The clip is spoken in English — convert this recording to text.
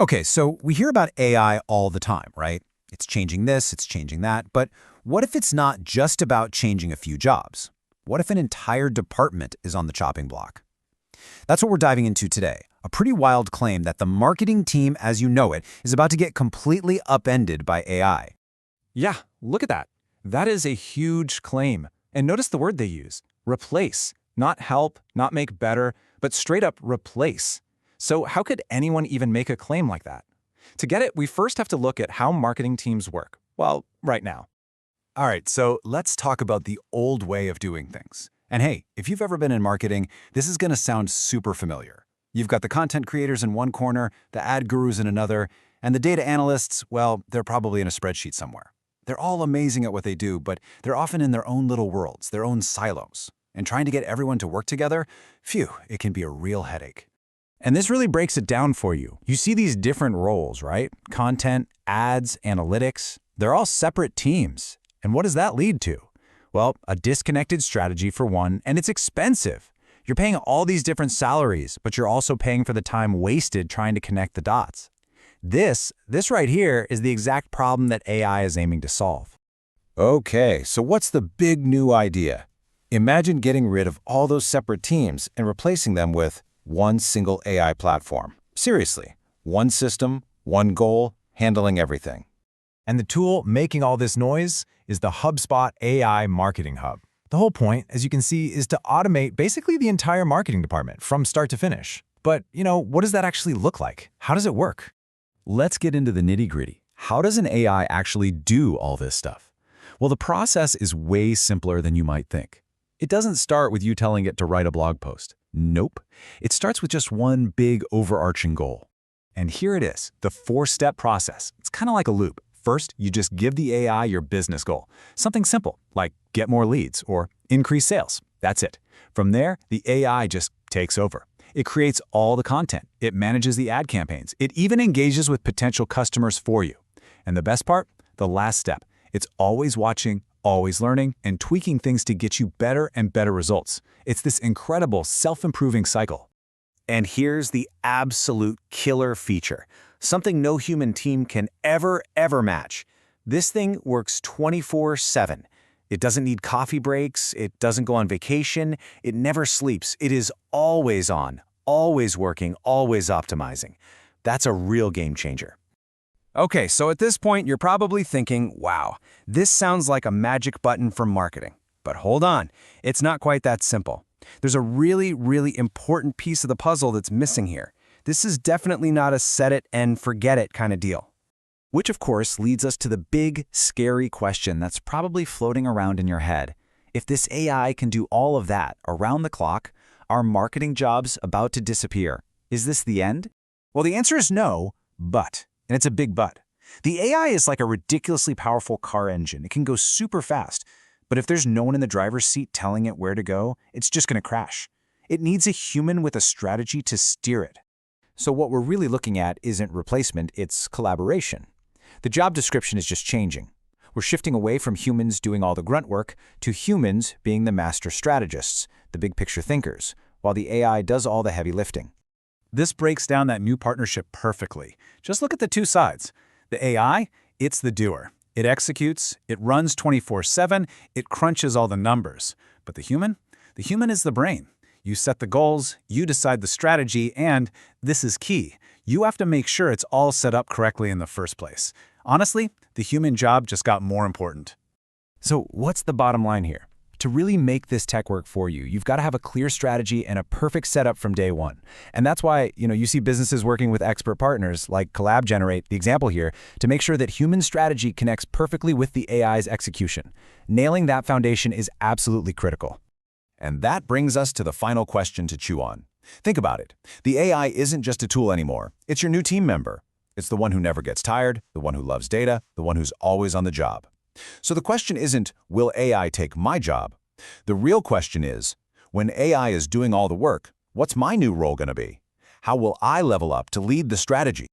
Okay, so we hear about AI all the time, right? It's changing this, it's changing that, but what if it's not just about changing a few jobs? What if an entire department is on the chopping block? That's what we're diving into today. A pretty wild claim that the marketing team as you know it is about to get completely upended by AI. Yeah, look at that. That is a huge claim. And notice the word they use, replace. Not help, not make better, but straight up replace. So how could anyone even make a claim like that? To get it, we first have to look at how marketing teams work. Well, right now. All right, so let's talk about the old way of doing things. And hey, if you've ever been in marketing, this is going to sound super familiar. You've got the content creators in one corner, the ad gurus in another, and the data analysts, well, they're probably in a spreadsheet somewhere. They're all amazing at what they do, but they're often in their own little worlds, their own silos. And trying to get everyone to work together, phew, it can be a real headache. And this really breaks it down for you. You see these different roles, right? Content, ads, analytics, they're all separate teams. And what does that lead to? Well, a disconnected strategy for one, and it's expensive. You're paying all these different salaries, but you're also paying for the time wasted trying to connect the dots. This right here is the exact problem that AI is aiming to solve. Okay, so what's the big new idea? Imagine getting rid of all those separate teams and replacing them with one single AI platform. Seriously, one system, one goal, handling everything. And the tool making all this noise is the HubSpot AI Marketing Hub. The whole point, as you can see, is to automate basically the entire marketing department from start to finish. But, what does that actually look like? How does it work? Let's get into the nitty-gritty. How does an AI actually do all this stuff? Well, the process is way simpler than you might think. It doesn't start with you telling it to write a blog post. Nope. It starts with just one big overarching goal. And here it is, the four-step process. It's kind of like a loop. First, you just give the AI your business goal. Something simple, like get more leads or increase sales. That's it. From there, the AI just takes over. It creates all the content. It manages the ad campaigns. It even engages with potential customers for you. And the best part? The last step. It's always watching, always learning, and tweaking things to get you better and better results. It's this incredible self-improving cycle. And here's the absolute killer feature, something no human team can ever match. This thing works 24/7. It doesn't need coffee breaks, it doesn't go on vacation, it never sleeps. It is always on, always working, always optimizing. That's a real game changer. Okay, so at this point, you're probably thinking, wow, this sounds like a magic button for marketing. But hold on, it's not quite that simple. There's a really important piece of the puzzle that's missing here. This is definitely not a set it and forget it kind of deal. Which of course leads us to the big, scary question that's probably floating around in your head. If this AI can do all of that around the clock, are marketing jobs about to disappear? Is this the end? Well, the answer is no, but. And it's a big but. The AI is like a ridiculously powerful car engine. It can go super fast. But if there's no one in the driver's seat telling it where to go, it's just going to crash. It needs a human with a strategy to steer it. So what we're really looking at isn't replacement, it's collaboration. The job description is just changing. We're shifting away from humans doing all the grunt work to humans being the master strategists, the big picture thinkers, while the AI does all the heavy lifting. This breaks down that new partnership perfectly. Just look at the two sides. The AI, it's the doer. It executes, it runs 24/7, it crunches all the numbers. But the human is the brain. You set the goals, you decide the strategy, and, this is key, you have to make sure it's all set up correctly in the first place. Honestly, the human job just got more important. So what's the bottom line here? To really make this tech work for you, you've got to have a clear strategy and a perfect setup from day one. And that's why, you see businesses working with expert partners like CollabGenerate, the example here, to make sure that human strategy connects perfectly with the AI's execution. Nailing that foundation is absolutely critical. And that brings us to the final question to chew on. Think about it. The AI isn't just a tool anymore. It's your new team member. It's the one who never gets tired, the one who loves data, the one who's always on the job. So the question isn't, will AI take my job? The real question is, when AI is doing all the work, what's my new role going to be? How will I level up to lead the strategy?